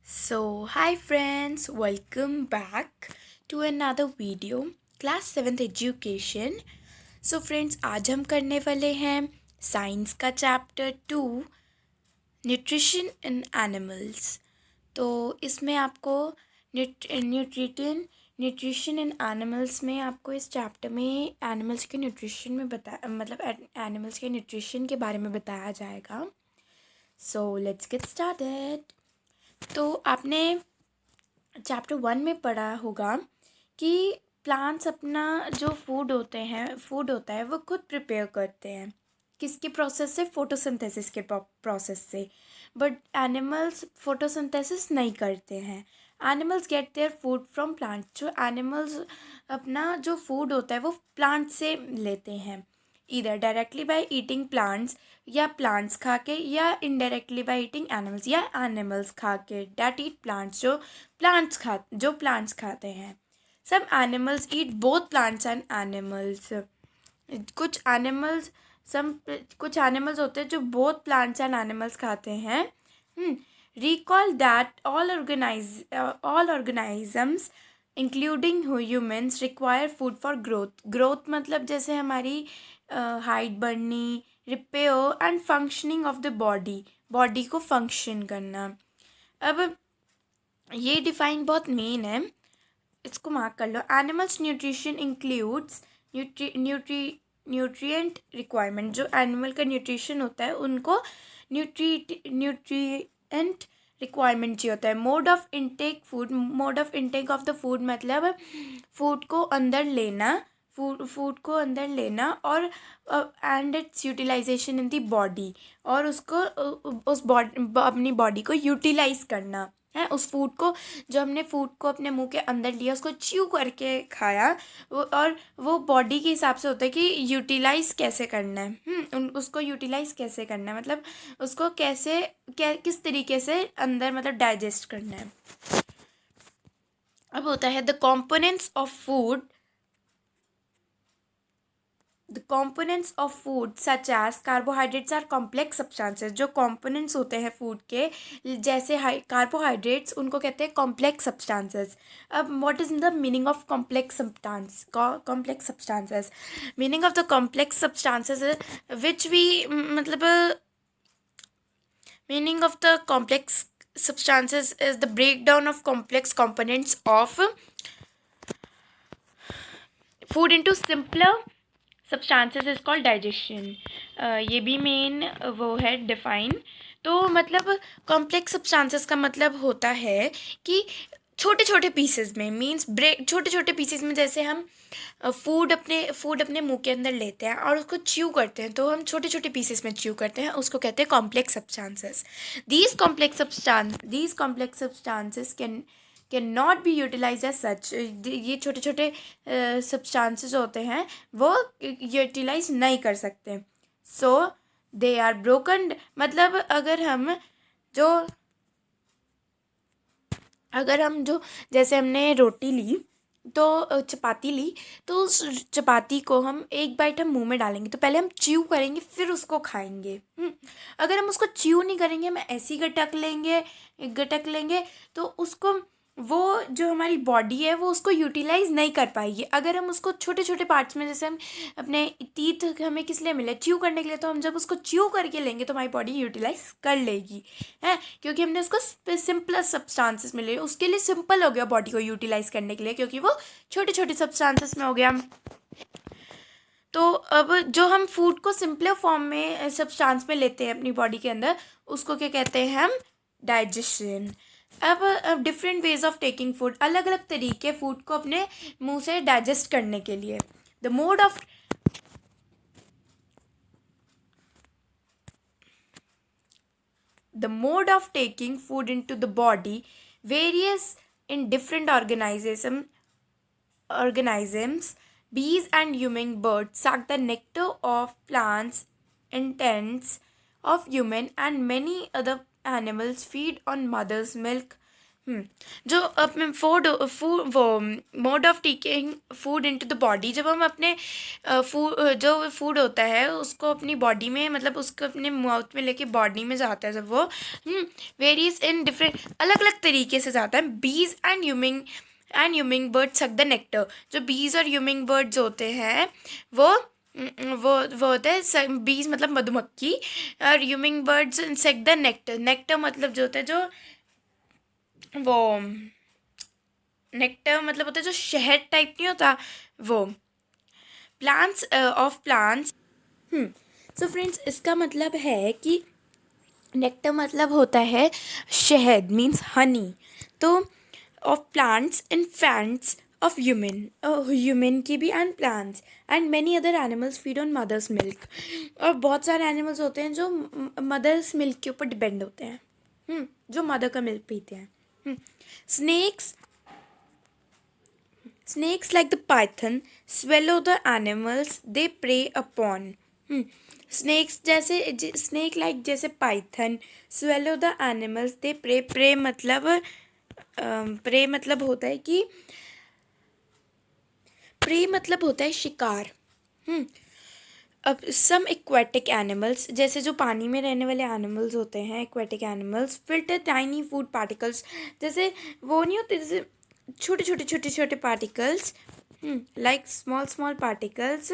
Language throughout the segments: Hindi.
So, hi friends, welcome back to another video, class 7th education. So friends, आज हम करने वाले हैं साइंस का चैप्टर 2, न्यूट्रिशन इन एनिमल्स. तो इसमें आपको न्यूट्रिशन इन एनिमल्स में आपको इस चैप्टर में एनिमल्स के न्यूट्रिशन में एनिमल्स के न्यूट्रिशन के बारे में बताया जाएगा. So let's get started. तो आपने चैप्टर 1 में पढ़ा होगा कि प्लांट्स अपना जो फूड होता है वो खुद प्रिपेयर करते हैं. किसके प्रोसेस से? फोटोसिंथेसिस के प्रोसेस से. बट एनिमल्स फोटोसिंथेसिस नहीं करते हैं. Animals gate their food from plants. जो एनिमल्स अपना जो फूड होता है वो प्लांट से लेते हैं, इधर डायरेक्टली बाय ईटिंग प्लांट्स, या प्लांट्स खा के, या इनडायरेक्टली बाय ईटिंग एनिमल्स, या एनिमल्स खा के डैट ईट प्लांट्स, जो प्लांट्स खाते हैं. सब animals eat both plants and animals. कुछ एनिमल्स सम कुछ एनिमल्स होते हैं जो बोथ प्लांट्स एंड एनिमल्स खाते हैं. Recall that all organisms including humans require food for growth मतलब जैसे हमारी हाइट बढ़नी, repair and functioning of the body को फंक्शन करना. अब ये डिफाइन बहुत मेन है, इसको मार्क कर लो. Animals nutrition includes nutrient requirement. जो एनिमल का न्यूट्रिशन होता है उनको न्यूट्रिएंट रिक्वायरमेंट चाहिए होता है. Mode of intake of the food मतलब फूड को अंदर लेना और and its utilization in the body, और उसको अपनी बॉडी को यूटिलाइज करना है. उस फूड को, जो हमने फूड को अपने मुंह के अंदर लिया, उसको च्यू करके खाया, और वो बॉडी के हिसाब से होता है कि यूटिलाइज कैसे करना है. उसको यूटिलाइज कैसे करना है मतलब उसको किस तरीके से अंदर मतलब डाइजेस्ट करना है. अब होता है the components of food such as carbohydrates are complex substances. जो components होते हैं फूड के, जैसे कार्बोहाइड्रेट्स, उनको कहते हैं complex substances. अब what is the meaning of complex substances? Meaning of the complex substances which we मतलब meaning of the complex substances is the breakdown of complex components of food into simpler substances is called digestion. ये भी मेन वो है डिफाइन. तो मतलब कॉम्प्लेक्स सब्सटेंसेस का मतलब होता है कि छोटे छोटे पीसेस में, मीन्स छोटे छोटे पीसेस में, जैसे हम फूड अपने मुंह के अंदर लेते हैं और उसको च्यू करते हैं, तो हम छोटे छोटे पीसेस में च्यू करते हैं, उसको कहते हैं complex substances. These complex substances can not be utilize as such. ये छोटे छोटे सब्सटेंसेस होते हैं वो यूटिलाइज नहीं कर सकते. सो दे आर ब्रोकन. मतलब अगर हम जो जैसे हमने रोटी ली, तो चपाती ली, तो उस चपाती को हम एक बाइट हम मुंह में डालेंगे, तो पहले हम च्यू करेंगे फिर उसको खाएंगे. अगर हम उसको च्यू नहीं करेंगे, हम ऐसे ही गटक लेंगे, तो उसको वो जो हमारी बॉडी है वो उसको यूटिलाइज नहीं कर पाएगी. अगर हम उसको छोटे छोटे पार्ट्स में, जैसे हम अपने टीथ हमें किस लिए मिले? च्यू करने के लिए. तो हम जब उसको च्यू करके लेंगे तो हमारी बॉडी यूटिलाइज कर लेगी, है, क्योंकि हमने उसको सिंपल सब्सटेंसेस मिले. उसके लिए सिंपल हो गया बॉडी को यूटिलाइज करने के लिए, क्योंकि वो छोटे छोटे सब्सटेंसेस में हो गया. तो अब जो हम फूड को सिंपल फॉर्म में सब्सटेंस में लेते हैं अपनी बॉडी के अंदर, उसको क्या कहते हैं हम? डाइजेशन. अब different ways of taking food. अलग अलग तरीके फूड को अपने मुंह से डाइजेस्ट करने के लिए. The mode of taking food into the body varies in different organisms. Bees and hummingbirds suck the nectar of plants, insects of human, and many other animals feed on mother's milk. जो अपने फूड फूड वो mode of taking food into the body, जब हम अपने फूड जो फूड होता है उसको अपनी बॉडी में मतलब उसको अपने माउथ में लेके बॉडी में जाता है, जब वो वेरीज इन डिफरेंट अलग अलग तरीके से जाता है। बीज and humming bird suck the nectar. जो बीज और ह्यूमिंग बर्ड्स होते हैं वो वो होता है बीज मतलब मधुमक्खी, और humming birds suck the nectar. Nectar मतलब जो होता है जो वो नेक्टर मतलब होता है जो शहद टाइप नहीं होता वो। Plants of plants. So friends, इसका मतलब है कि नेक्टर मतलब होता है शहद, मीन्स हनी। तो of plants and infants of human की भी, and plants and many other animals feed on mother's milk. और बहुत सारे एनिमल्स होते हैं जो मदर्स मिल्क के ऊपर डिपेंड होते हैं, जो मदर का मिल्क पीते हैं। Snakes like the python swallow the animals they prey upon. Snakes जैसे स्नेक लाइक जैसे python swallow the animals they prey. Prey मतलब होता है कि प्रे मतलब होता है शिकार। अब सम एक्वेटिक एनिमल्स, जैसे जो पानी में रहने वाले एनिमल्स होते हैं aquatic animals, filter tiny food particles. जैसे वो नहीं होते, जैसे छोटे particles like small particles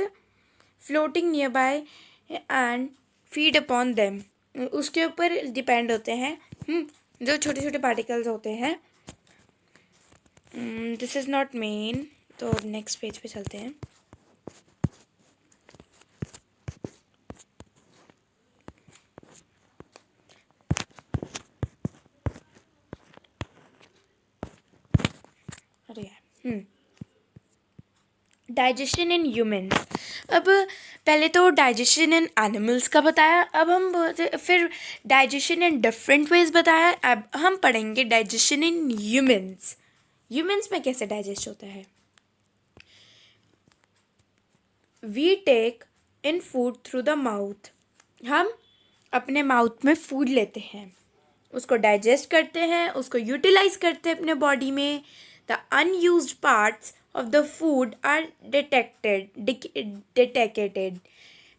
floating near by and feed upon them. उसके ऊपर डिपेंड होते हैं जो छोटे पार्टिकल्स होते हैं। दिस इज़ नॉट मेन, तो नेक्स्ट पेज पे चलते हैं। अरे डाइजेशन इन ह्यूमन्स। अब पहले तो डाइजेशन इन एनिमल्स का बताया, अब हम फिर डाइजेशन इन डिफरेंट वेज बताया। अब हम पढ़ेंगे डाइजेशन इन ह्यूमन्स। ह्यूमन्स में कैसे डाइजेस्ट होता है। We take in food through the mouth. हम अपने माउथ में फूड लेते हैं, उसको डाइजेस्ट करते हैं, उसको यूटिलाइज करते हैं अपने बॉडी में। The unused parts of the food are detected.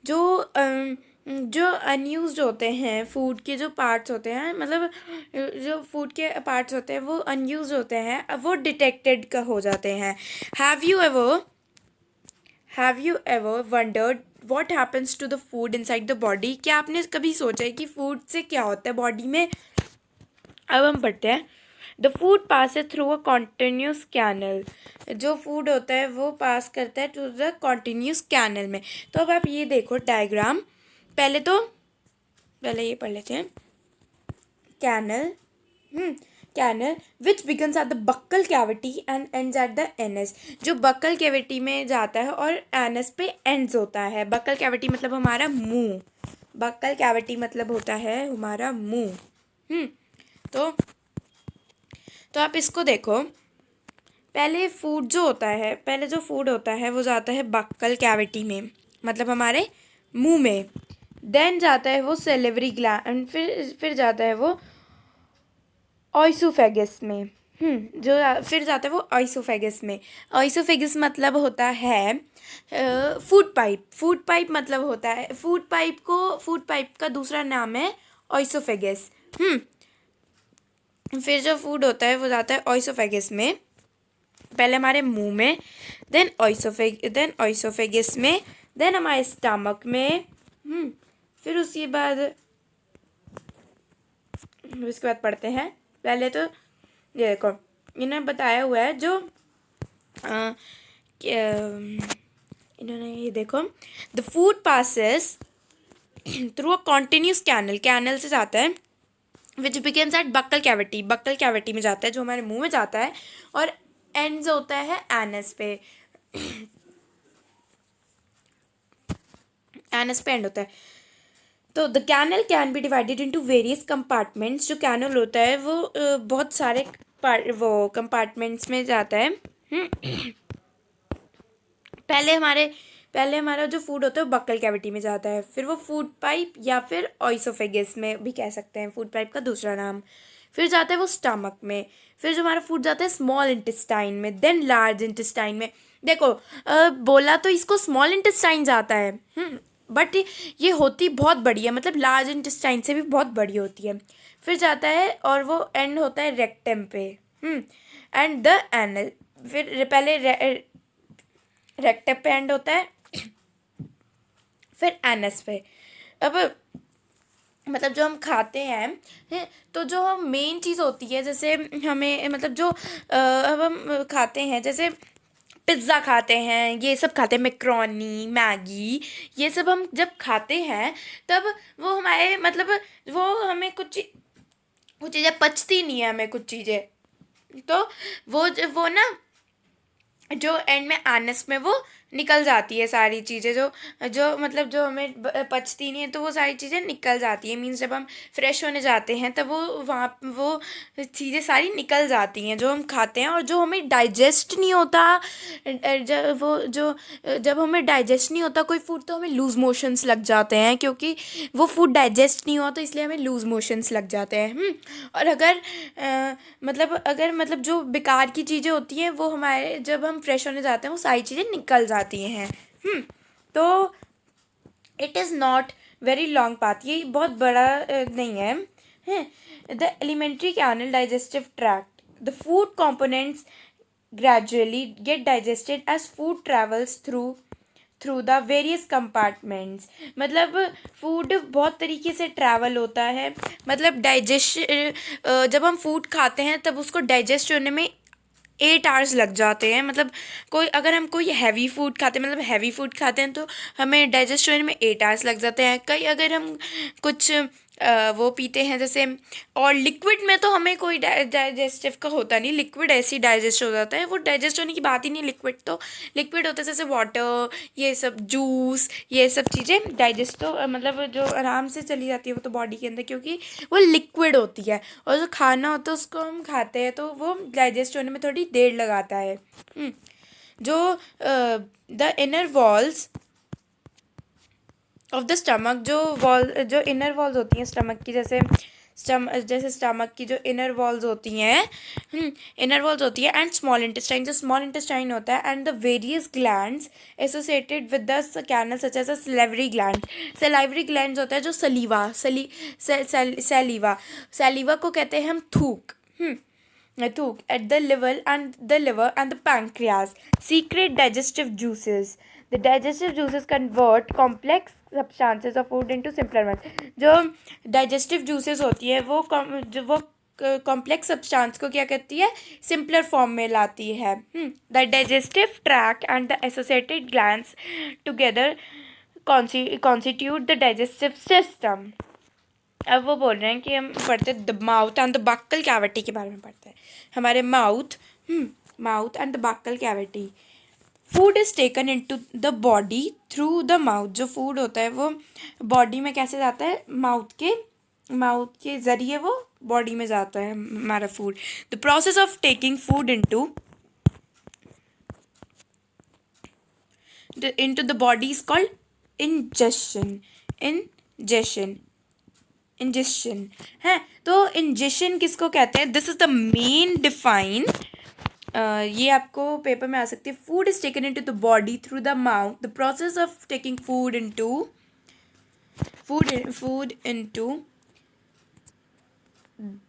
जो अनयूज्ड होते हैं फूड के जो पार्ट्स होते हैं, मतलब जो फूड के पार्ट्स होते हैं वो अनयूज्ड होते हैं, अब वो डिटेक्टेड का हो जाते हैं। Have you ever wondered what happens to the food inside the body. क्या आपने कभी सोचा है कि फूड से क्या होता है बॉडी में। अब हम पढ़ते हैं। The food passes through a continuous canal. जो फूड होता है वो पास करता है टू द कॉन्टिन्यूस कैनल में। तो अब आप ये देखो डायग्राम, पहले ये पढ़ लेते हैं। Canal which begins at the buccal cavity and ends at the anus. जो बक्कल कैविटी में जाता है और एनस पे एंड्स होता है। बक्कल कैविटी मतलब हमारा मुंह। बक्कल कैविटी मतलब होता है हमारा मुंह। तो आप इसको देखो, पहले जो फूड होता है वो जाता है बक्कल कैविटी में, मतलब हमारे मुंह में। देन जाता है वो सेलिवरी ग्लैंड, फिर जाता है वो ऑइसोफेगस में। फिर जाता है वो ऑइसोफेगस में। ऑइसोफेगस मतलब होता है फूड पाइप मतलब होता है फूड पाइप का दूसरा नाम है ऑइसोफेगस। फिर जो फूड होता है वो जाता है ऑइसोफेगस में, पहले हमारे मुंह में, देन ऑइसोफेगस में, देन हमारे स्टमक में। फिर उसके बाद पढ़ते हैं। पहले तो ये देखो, इन्होंने बताया हुआ है जो इन्होंने ये देखो, the food passes through a continuous canal से जाता है which begins at buccal cavity में जाता है, जो हमारे मुंह में जाता है, और एंड्स होता है एनस पे। एंड होता है। तो the canal can be divided into various compartments. जो कैनल होता है वो बहुत सारे वो कंपार्टमेंट्स में जाता है। पहले हमारा जो फूड होता है वो बक्कल कैविटी में जाता है, फिर वो फूड पाइप या फिर ऑइसोफेगस में भी कह सकते हैं, फूड पाइप का दूसरा नाम। फिर जाता है वो स्टमक में, फिर जो हमारा फूड जाता है स्मॉल इंटेस्टाइन में, देन लार्ज इंटेस्टाइन में। देखो बोला तो इसको स्मॉल इंटेस्टाइन जाता है, बट ये होती बहुत बड़ी है, मतलब लार्ज इंटेस्टाइन से भी बहुत बड़ी होती है। फिर जाता है और वो एंड होता है रेक्टम पे, एंड द एनल। फिर पहले रेक्टम पे एंड होता है, फिर एनस पे। अब मतलब जो हम खाते हैं तो जो हम मेन चीज़ होती है, जैसे हमें मतलब जो अब हम खाते हैं, जैसे पिज़्ज़ा खाते हैं, ये सब खाते हैं, मैक्रोनी, मैगी, ये सब हम जब खाते हैं तब वो हमारे मतलब वो हमें कुछ चीज़ें पचती नहीं है, हमें कुछ चीज़ें, तो वो ना जो एंड में एनस में वो निकल जाती है सारी चीज़ें, जो जो मतलब जो हमें पचती नहीं है, तो वो सारी चीज़ें निकल जाती है। मीन्स जब हम फ्रेश होने जाते हैं तब वो वहाँ वो चीज़ें सारी निकल जाती हैं जो हम खाते हैं, और जो हमें डाइजेस्ट नहीं होता, जब हमें डाइजेस्ट नहीं होता कोई फूड तो हमें लूज़ मोशंस लग जाते हैं, क्योंकि वो फूड डाइजेस्ट नहीं हुआ तो इसलिए हमें लूज़ मोशंस लग जाते हैं। और अगर जो बेकार की चीज़ें होती हैं वो हमारे जब हम फ्रेश होने जाते हैं वो सारी चीज़ें निकल जाती हैं। तो it is not very long path, ये बहुत बड़ा नहीं है। The elementary canal digestive tract, the food components gradually get digested as food travels through the various compartments। मतलब फूड बहुत तरीके से ट्रैवल होता है, मतलब जब हम फूड खाते हैं तब उसको डाइजेस्ट होने में 8 आवर्स लग जाते हैं। मतलब अगर हम कोई हैवी फूड खाते हैं, मतलब हैवी फूड खाते हैं तो हमें डाइजेस्ट होने में 8 आवर्स लग जाते हैं। अगर हम कुछ वो पीते हैं जैसे, और लिक्विड में तो हमें कोई डाइजेस्टिव का होता नहीं, लिक्विड ऐसे ही डाइजेस्ट हो जाता है, वो डाइजेस्ट होने की बात ही नहीं। लिक्विड होता है जैसे वाटर, ये सब जूस, ये सब चीज़ें डाइजेस्ट तो मतलब जो आराम से चली जाती है वो तो बॉडी के अंदर, क्योंकि वो लिक्विड होती है। और जो खाना होता है उसको हम खाते हैं तो वो डाइजेस्ट होने में थोड़ी देर लगाता है। जो the inner walls of the stomach, जो इनर वॉल्स होती हैं स्टमक की, जैसे स्टमक की जो इनर वॉल्स होती हैं, एंड स्मॉल इंटेस्टाइन, जो स्मॉल इंटेस्टाइन होता है, and the various glands associated with the canal such as a salivary gland. Salivary glands होता है जो सलीवा को कहते हैं हम थूक at the liver and the pancreas secrete digestive juices. The digestive juices convert complex substances of food into simpler ones. जो digestive juices होती है वो कॉम्प्लेक्स सब्सटेंस को क्या करती है, सिंपलर फॉर्म में लाती है. The digestive tract and the associated glands together constitute the digestive system. अब वो बोल रहे हैं कि हम पढ़ते the mouth and the buccal cavity के बारे में पढ़ते हैं. हमारे mouth and the buccal cavity. Food is taken into the body through the mouth. जो फूड होता है वो बॉडी में कैसे जाता है, माउथ के ज़रिए वो बॉडी में जाता है हमारा food. The process of taking food into the body is called ingestion है. तो इंजेशन किसको कहते हैं, this is the main define. ये आपको पेपर में आ सकती है. Food is taken into the body through the mouth. The process of taking food into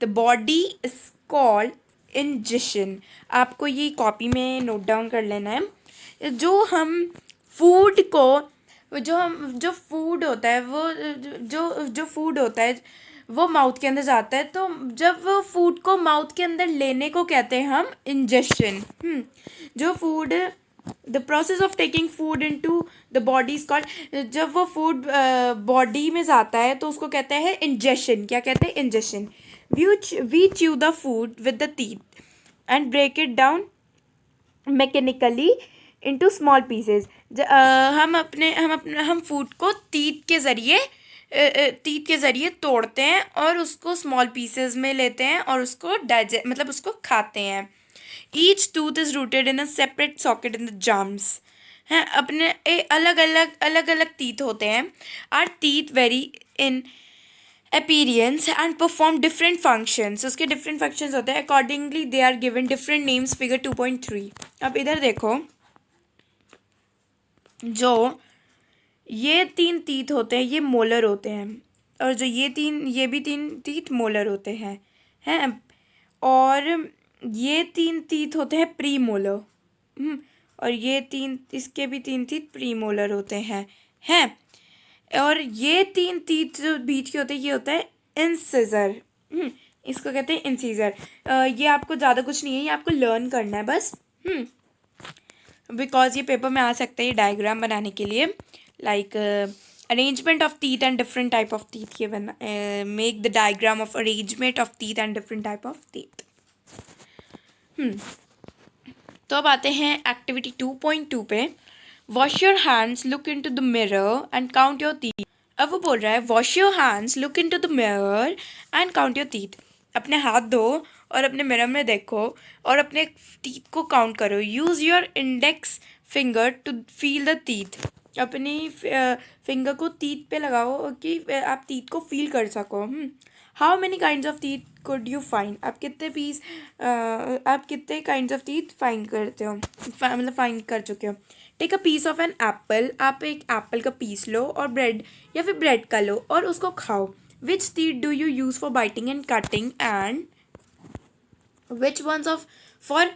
the body is called ingestion. आपको ये कॉपी में नोट डाउन कर लेना है. जो फूड होता है वो जो फूड होता है वो माउथ के अंदर जाता है. तो जब वो फूड को माउथ के अंदर लेने को कहते हैं हम इंजेशन. जो food the process of taking food into the body is called. जब वो फूड बॉडी में जाता है तो उसको कहते हैं इंजेशन. क्या कहते हैं, ingestion. We chew the food with the teeth and break it down mechanically into small pieces. हम फूड को टीथ के ज़रिए तोड़ते हैं और उसको स्मॉल पीसेस में लेते हैं और उसको उसको खाते हैं. Each tooth is rooted in a separate socket in the gums. हैं अलग अलग टीथ होते हैं. Our teeth vary in appearance and perform different functions, उसके डिफरेंट फंक्शंस होते हैं, accordingly they are given different names, figure 2.3। अब इधर देखो, जो ये 3 टीथ होते हैं ये मोलर होते हैं, और जो ये भी 3 टीथ मोलर होते हैं। और ये 3 टीथ होते हैं प्री मोलर। और ये 3, इसके भी 3 टीथ प्री मोलर होते हैं। और ये 3 टीथ जो बीच के होते हैं ये होता है इंसिजर। इसको कहते हैं इंसीजर। ये आपको ज़्यादा कुछ नहीं है, ये आपको लर्न करना है बस। बिकॉज ये पेपर में आ सकता है ये डायग्राम बनाने के लिए, like arrangement of teeth and different type of teeth, ये बना make the diagram of arrangement of teeth and different type of teeth. तो अब आते हैं एक्टिविटी 2.2 पे। Wash your hands, look into the mirror and count your teeth. अब वो बोल रहा है wash your hands, look into the mirror and count your teeth. अपने हाथ धो और अपने मिरर में देखो और अपने टीथ को काउंट करो। Use your index finger to feel the teeth. अपनी फिंगर को टीथ पे लगाओ कि आप टीथ को फील कर सको। How many kinds of teeth could you find? आप कितने काइंड्स ऑफ टीथ फाइंड करते हो, मतलब फाइंड कर चुके हो। Take a piece of an apple, आप एक एप्पल का पीस लो और ब्रेड या फिर ब्रेड का लो और उसको खाओ। Which teeth do you use for biting and cutting and which ones of for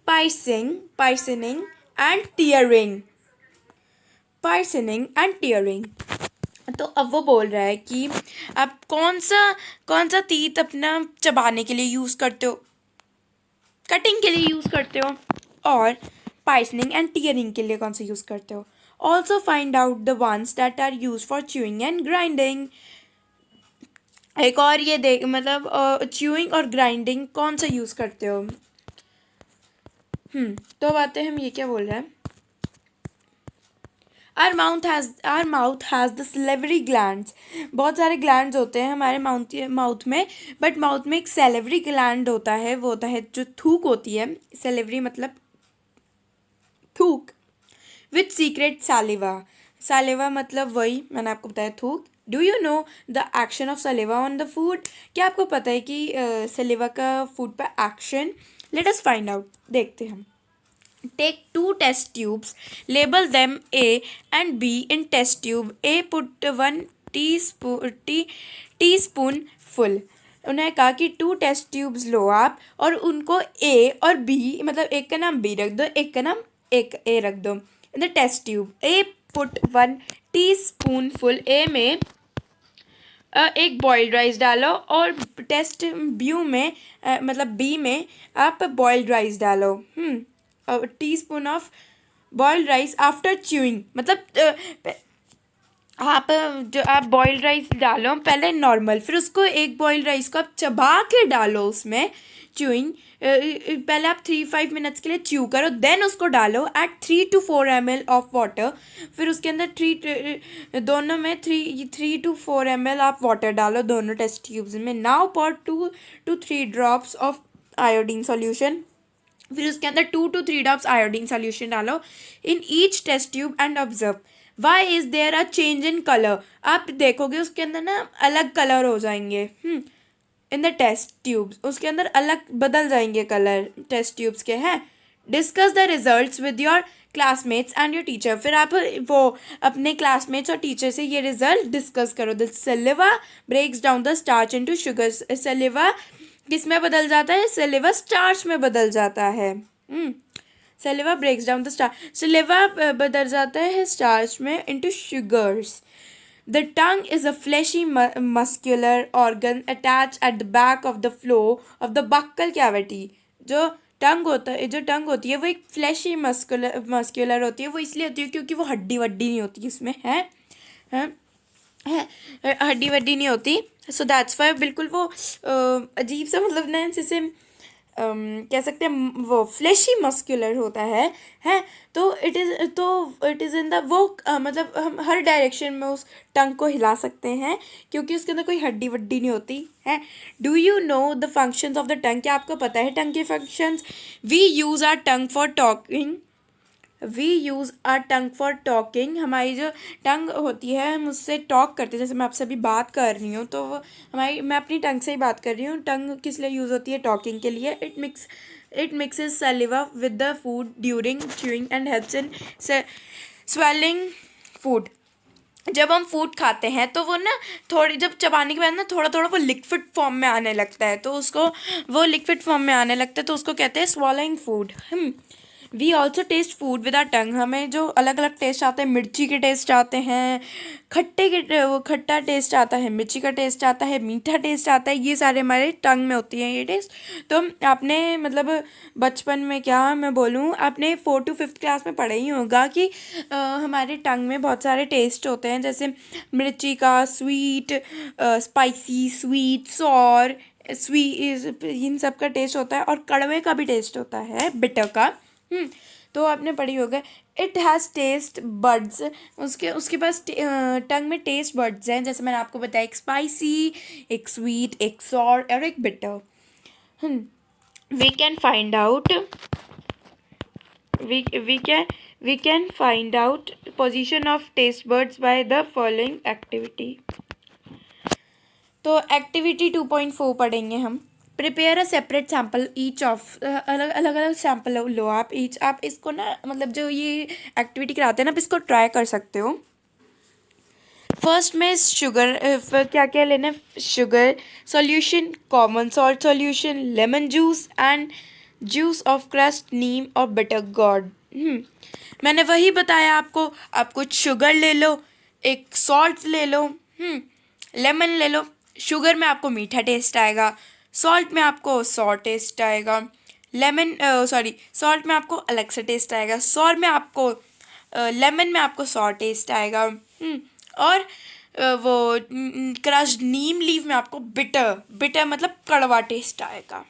piercing and tearing? Piercing and tearing. तो अब वो बोल रहा है कि आप कौन सा टीथ अपना चबाने के लिए यूज़ करते हो, कटिंग के लिए यूज़ करते हो, और पार्सनिंग एंड टीयरिंग के लिए कौन सा यूज़ करते हो। Also find out the ones that are use for chewing and grinding. एक और ये देख, मतलब च्यूइंग और ग्राइंडिंग कौन सा यूज़ करते हो। तो अब आते हैं, हम ये क्या बोल रहे हैं। Our mouth has the salivary glands. बहुत सारे ग्लैंड्स होते हैं हमारे माउथ में, बट माउथ में एक सेलेवरी ग्लैंड होता है, वो होता है जो थूक होती है। सेलेवरी मतलब थूक। विथ सीक्रेट सालिवा, सालिवा मतलब वही मैंने आपको बताया थूक। Do you know the action of saliva on the food? क्या आपको पता है कि सलिवा का फूड पर action? Let us find out, देखते हैं हम। Take 2 test tubes, label them A and B. In test tube A, put 1 teaspoon full. उन्होंने कहा कि 2 टेस्ट ट्यूब्स लो आप और उनको A और B, मतलब एक का नाम B रख दो, एक का नाम एक A रख दो। In the test tube A put 1 teaspoon A में एक बॉइल्ड राइस डालो और टेस्ट ब्यू में मतलब बी में आप बॉइल्ड राइस डालो। Teaspoon of boiled rice after chewing, मतलब आप बॉइल्ड राइस डालो पहले नॉर्मल, फिर उसको एक बॉइल्ड राइस को आप चबा के डालो उसमें च्यूइंग। पहले आप 3-5 मिनट्स के लिए च्यू करो, देन उसको डालो at 3 to 4 ml of water. फिर उसके अंदर दोनों में 3 to 4 ml आप वाटर डालो दोनों टेस्ट ट्यूब्स में। Now pot 2 to 3 drops of iodine solution. फिर उसके अंदर 2 to 3 ड्रॉप्स आयोडीन सॉल्यूशन डालो in each test tube and observe why is there a change in colour. आप देखोगे उसके अंदर ना अलग कलर हो जाएंगे इन द टेस्ट ट्यूब्स, उसके अंदर अलग बदल जाएंगे कलर टेस्ट ट्यूब्स के हैं। Discuss the results with your classmates and your teacher. फिर आप वो अपने क्लासमेट्स और टीचर से ये रिजल्ट डिस्कस करो। The saliva breaks down the starch into sugar. Saliva किस में बदल जाता है? सलिवा स्टार्च में बदल जाता है। सलिवा ब्रेक्स डाउन द स्टार्च, सलिवा बदल जाता है स्टार्च में into sugars. The tongue is a fleshy muscular organ attached at the back of the floor of the buccal cavity. जो टंग होती है वो एक फ्लैशी मस्कुलर होती है। वो इसलिए होती है क्योंकि वो हड्डी वड्डी नहीं होती उसमें, है हड्डी वड्डी नहीं होती। सो दैट्स वाई बिल्कुल वो अजीब सा, मतलब ना जैसे कह सकते हैं वो फ्लैशी मस्कुलर होता है। तो इट इज़ इन द वो मतलब हम हर डायरेक्शन में उस टंग को हिला सकते हैं क्योंकि उसके अंदर कोई हड्डी वड्डी नहीं होती है। Do you know the functions of the tongue? क्या आपको पता है टंग के functions? We use our tongue for talking we use our tongue for talking, हमारी जो टंग होती है हम उससे टॉक करते हैं, जैसे मैं आपसे अभी बात कर रही हूँ तो वो मैं अपनी टंग से ही बात कर रही हूँ। टंग किस लिए यूज़ होती है? टॉकिंग के लिए। It mixes saliva with the food during chewing and helps in swallowing food. जब हम फूड खाते हैं तो वो ना थोड़ी, जब चबाने के बाद ना थोड़ा थोड़ा वो लिक्विड फॉर्म में आने लगता है, तो उसको वो लिक्विड फॉर्म में आने लगता है तो उसको कहते हैं swallowing food. We also taste food with our tongue, हमें जो अलग अलग टेस्ट आते हैं, मिर्ची के टेस्ट आते हैं, वो खट्टा टेस्ट आता है, मिर्ची का टेस्ट आता है, मीठा टेस्ट आता है, ये सारे हमारे टंग में होती हैं ये टेस्ट। तो आपने मतलब बचपन में, क्या मैं बोलूँ, आपने 4th to 5th क्लास में पढ़ा ही होगा कि हमारे टंग में बहुत सारे टेस्ट होते हैं, जैसे मिर्ची का, स्वीट, स्पाइसी, स्वीट, सॉर, इन सब का टेस्ट होता है, और कड़वे का भी टेस्ट होता है, बिटर का। तो आपने पढ़ी होगा। इट हैज़ टेस्ट बड्स, उसके पास टंग में टेस्ट बड्स हैं, जैसे मैंने आपको बताया, एक स्पाइसी, एक स्वीट, एक सॉर और एक bitter. We can find out we can find out position of taste buds by the following activity। तो एक्टिविटी 2.4 पढ़ेंगे हम। Prepare a separate sample each of, अलग अलग सैम्पल लो आप ईच। आप इसको ना मतलब जो ये एक्टिविटी कराते हैं ना, आप इसको ट्राई कर सकते हो। फर्स्ट में शुगर, क्या क्या लेना है? Sugar solution, common salt solution, lemon juice and juice of crushed, neem और बिटर गॉड। मैंने वही बताया आपको। आप कुछ शुगर ले लो, एक सॉल्ट ले लो, लेमन ले लो। शुगर में आपको मीठा टेस्ट आएगा, सॉल्ट में आपको सॉर टेस्ट आएगा, सॉल्ट में आपको अलग से टेस्ट आएगा, सॉर में आपको लेमन में आपको सॉर टेस्ट आएगा, और वो क्रश्ड नीम लीव में आपको बिटर मतलब कड़वा टेस्ट आएगा।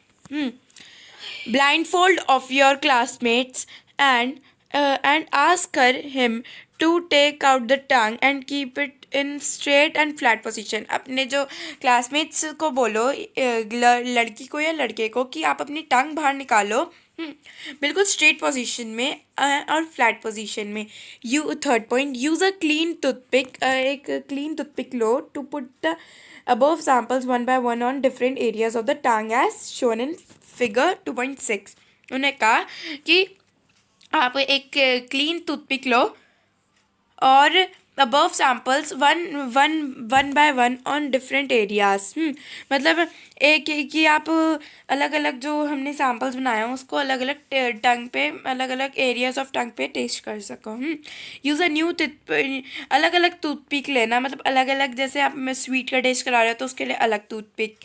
blindfold of your classmates and ask him to take out the tongue and keep it in straight and flat position। अपने जो क्लासमेट्स को बोलो, लड़की को या लड़के को, कि आप अपनी टंग बाहर निकालो, बिल्कुल स्ट्रेट पोजीशन में और फ्लैट पोजीशन में। Third point, use a clean toothpick, एक क्लीन टूथपिक लो to put the above samples one by one on different areas of the tongue as shown in figure 2.6। उन्होंने कहा कि आप एक क्लीन टूथपिक लो और above samples one by one on different areas. मतलब एक कि आप अलग अलग जो हमने सैम्पल्स बनाए हैं उसको अलग अलग टंग पे, अलग अलग एरियाज ऑफ टंग पे टेस्ट कर सको। यूज़ अ न्यू अलग अलग टूथपिक लेना, मतलब अलग अलग, जैसे आप मैं स्वीट का टेस्ट करा रहे हो तो उसके लिए अलग टूथपिक,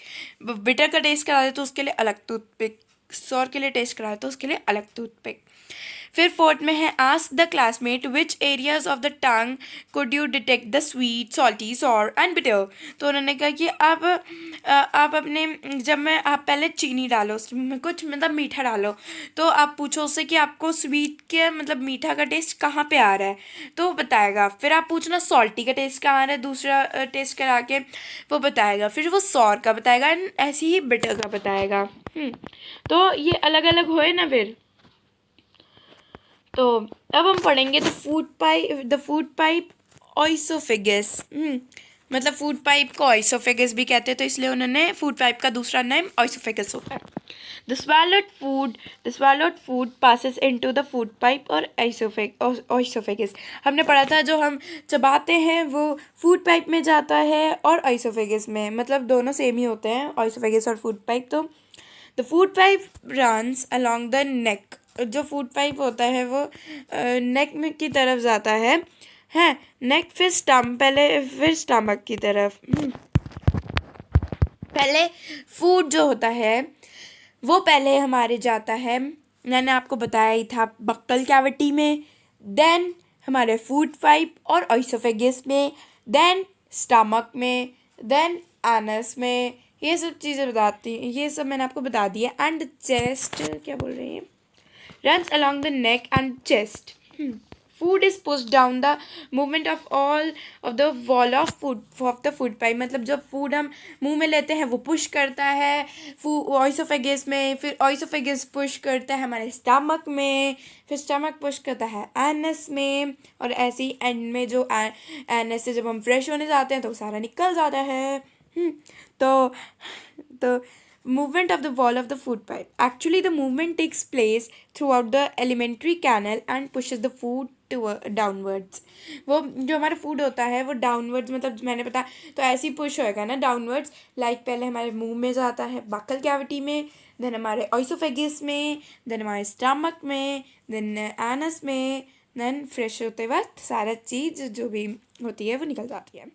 बिटर का टेस्ट करा रहे हो तो उसके लिए अलग टूथपिक, सॉर के लिए टेस्ट करा रहे हो तो उसके लिए अलग टूथपिक। फिर फोर्थ में है, ask the classmate which areas of the tongue could you detect the sweet, salty, sour and bitter. तो उन्होंने कहा कि आप अपने, जब मैं आप पहले चीनी डालो उसमें, कुछ मतलब मीठा डालो, तो आप पूछो उससे कि आपको स्वीट के मतलब मीठा का टेस्ट कहाँ पे आ रहा है, तो वो बताएगा। फिर आप पूछना सॉल्टी का टेस्ट कहाँ आ रहा है, दूसरा टेस्ट करा के वो बताएगा। फिर वो सॉर का बताएगा एंड ऐसे ही बिटर का बताएगा। तो ये अलग अलग होए ना। फिर तो अब हम पढ़ेंगे द फूड पाइप ऑइसोफेगस। मतलब फूड पाइप को ऑइसोफेगस भी कहते हैं, तो इसलिए उन्होंने फूड पाइप का दूसरा नाम ऑइसोफेगस होता है। The swallowed food passes into the food pipe और ऑइसोफेगस। हमने पढ़ा था जो हम चबाते हैं वो फूड पाइप में जाता है और ऑइसोफेगस में, मतलब दोनों सेम ही होते हैं, ऑइसोफेगस और फूड पाइप। तो the food pipe runs along the neck, जो फूड पाइप होता है वो नेक में की तरफ जाता है नेक, फिर फिर स्टमक की तरफ। पहले फूड जो होता है वो पहले हमारे जाता है, मैंने आपको बताया ही था, बक्कल कैविटी में, देन हमारे फूड पाइप और ऑइसोफेगस में, देन स्टमक में, देन एनस में। ये सब चीज़ें बताती हैं, ये सब मैंने आपको बता दिया। एंड चेस्ट, क्या बोल रही हैं, runs along the neck and chest। Food is push down the movement of all of the wall of the food pipe, मतलब जब फूड हम मुंह में लेते हैं वो पुश करता है ऑइसोफेगस में, फिर ऑइसोफेगस पुश करता है हमारे स्टमक में, फिर स्टमक पुश करता है एनस में, और ऐसे ही एंड में जो एनस से जब हम फ्रेश होने जाते हैं तो सारा निकल जाता है। तो movement of the wall of the food pipe. Actually, the movement takes place throughout the alimentary canal and pushes the food to downwards. वो जो हमारा फूड होता है वो डाउनवर्ड्स, मतलब मैंने पता तो ऐसे ही पुश होएगा ना डाउनवर्ड्स, लाइक पहले हमारे मुंह में जाता है बक्कल कैविटी में, देन हमारे ऑइसोफेगस में, देन हमारे स्टमक में, देन एनस में, देन फ्रेश होते वक्त सारा चीज़ जो भी होती है वो निकल जाती है।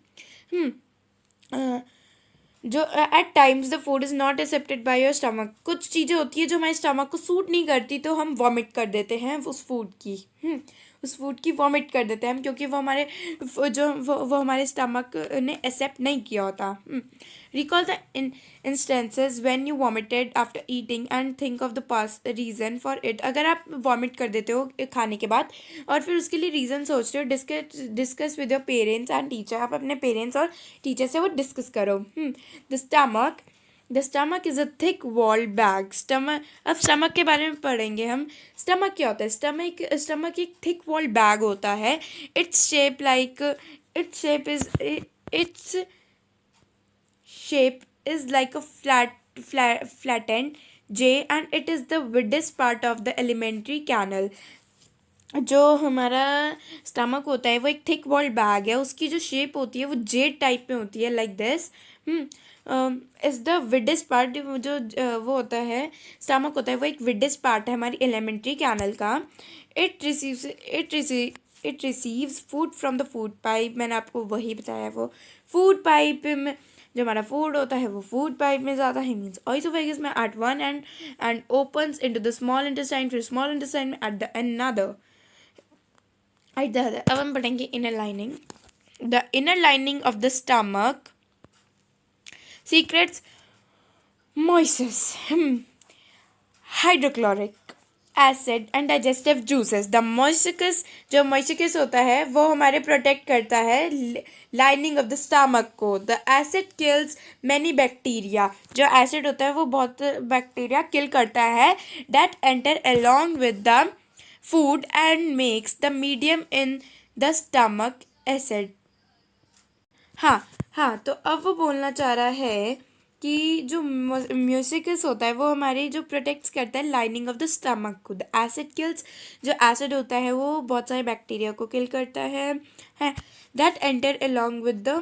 जो at times the food is not accepted by your stomach, कुछ चीज़ें होती है जो हमारे स्टमक को सूट नहीं करती तो हम वॉमिट कर देते हैं उस फूड की, उस फूड की वॉमिट कर देते हैं हम, क्योंकि वो हमारे वो हमारे स्टमक ने एक्सेप्ट नहीं किया होता। Recall the instances when you vomited after eating and think of the past reason for it. अगर आप वॉमिट कर देते हो खाने के बाद और फिर उसके लिए रीज़न सोचते हो, discuss with your parents and teacher, आप अपने पेरेंट्स और टीचर से वो डिस्कस करो। The stomach is a thick walled bag. अब स्टमक के बारे में पढ़ेंगे हम। स्टमक क्या होता है? स्टमक एक थिक वॉल्ड बैग होता है। Its shape is like a flattened J and it is the widest part of the alimentary canal. जो हमारा स्टमक होता है वो एक थिक वॉल्ड बैग है, उसकी जो शेप होती है वो जेड टाइप में होती है, like this. Is the widest part, जो वो होता है स्टमक होता है वो एक विडेस्ट पार्ट है हमारी एलिमेंट्री कैनल का। It receives food from the food pipe. मैंने आपको वही बताया, वो फूड पाइप में जो हमारा फूड होता है वो फूड पाइप में जाता है, मीन्स ऑइसोफेगस में at one and opens into the small intestine, फिर स्मॉल इंटेस्टाइन में एट द अनदर। अब हम पढ़ेंगे inner lining. The inner lining of the stomach secretes moises hydrochloric acid and digestive juices. The mucus, जो मोइसिकस होता है वो हमारे प्रोटेक्ट करता है लाइनिंग ऑफ द स्टमक को। The acid kills many bacteria, जो एसिड होता है वो बहुत बैक्टीरिया किल करता है, that enter along with the food and makes the medium in the stomach acid. हाँ, तो अब वो बोलना चाह रहा है कि जो म्यूसिकस होता है वो हमारी जो प्रोटेक्ट्स करता है लाइनिंग ऑफ द स्टमक को। द एसिड किल्स, जो एसिड होता है वो बहुत सारे बैक्टीरिया को किल करता है। That enter along with the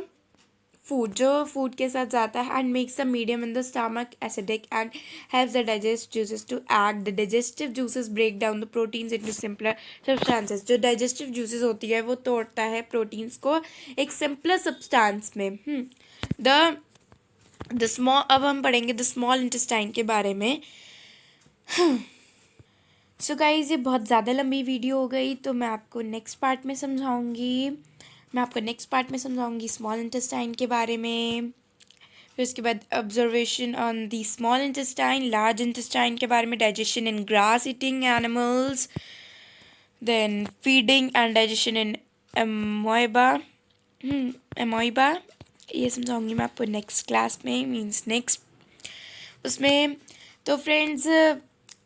food, जो फूड के साथ जाता है, and makes the medium in the stomach acidic and helps the digest juices to act. The digestive juices break down the proteins into simpler substances. जो डाइजेस्टिव जूसेस होती है वो तोड़ता है प्रोटीन्स को एक सिंपलर सब्सटेंस में। द स्मॉल, अब हम पढ़ेंगे द स्मॉल इंटेस्टाइन के बारे में। सो गाइज, ये बहुत ज़्यादा लंबी वीडियो हो गई, तो मैं आपको नेक्स्ट पार्ट में समझाऊंगी स्मॉल इंटेस्टाइन के बारे में। फिर उसके बाद observation on the small intestine, large intestine के बारे में, digestion in grass eating animals, then feeding and digestion in amoeba, ये समझाऊंगी मैं आपको नेक्स्ट क्लास में, मीन्स नेक्स्ट उसमें। तो फ्रेंड्स,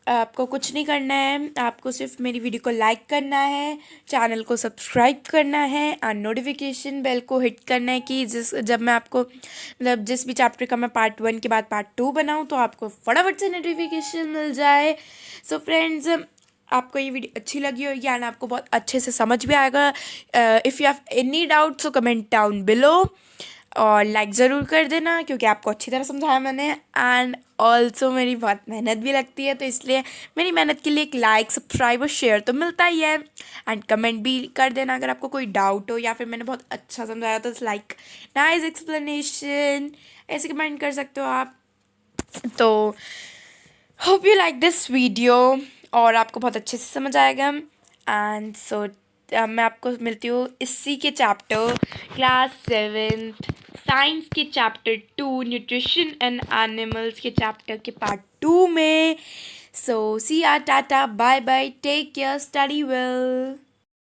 आपको कुछ नहीं करना है, आपको सिर्फ मेरी वीडियो को लाइक करना है, चैनल को सब्सक्राइब करना है और नोटिफिकेशन बेल को हिट करना है कि जब मैं आपको मतलब जिस भी चैप्टर का मैं पार्ट 1 के बाद पार्ट 2 बनाऊँ तो आपको फटाफट से नोटिफिकेशन मिल जाए। सो फ्रेंड्स, आपको ये वीडियो अच्छी लगी होगी एंड आपको बहुत अच्छे से समझ भी आएगा। If you have any doubt so comment down below और लाइक ज़रूर कर देना, क्योंकि आपको अच्छी तरह समझाया मैंने। एंड ऑल्सो मेरी बहुत मेहनत भी लगती है, तो इसलिए मेरी मेहनत के लिए एक लाइक, सब्सक्राइब और शेयर तो मिलता ही है। एंड कमेंट भी कर देना अगर आपको कोई डाउट हो या फिर मैंने बहुत अच्छा समझाया तो लाइक नाइस एक्सप्लेनेशन, ऐसे कमेंट कर सकते हो आप। तो hope you like this video और आपको बहुत अच्छे से समझ आएगा। एंड सो मैं आपको मिलती हूँ इसी के चैप्टर क्लास 7 साइंस के चैप्टर 2 न्यूट्रिशन एंड एनिमल्स के चैप्टर के पार्ट 2 में। So see ya, tata, bye bye, take care, study well.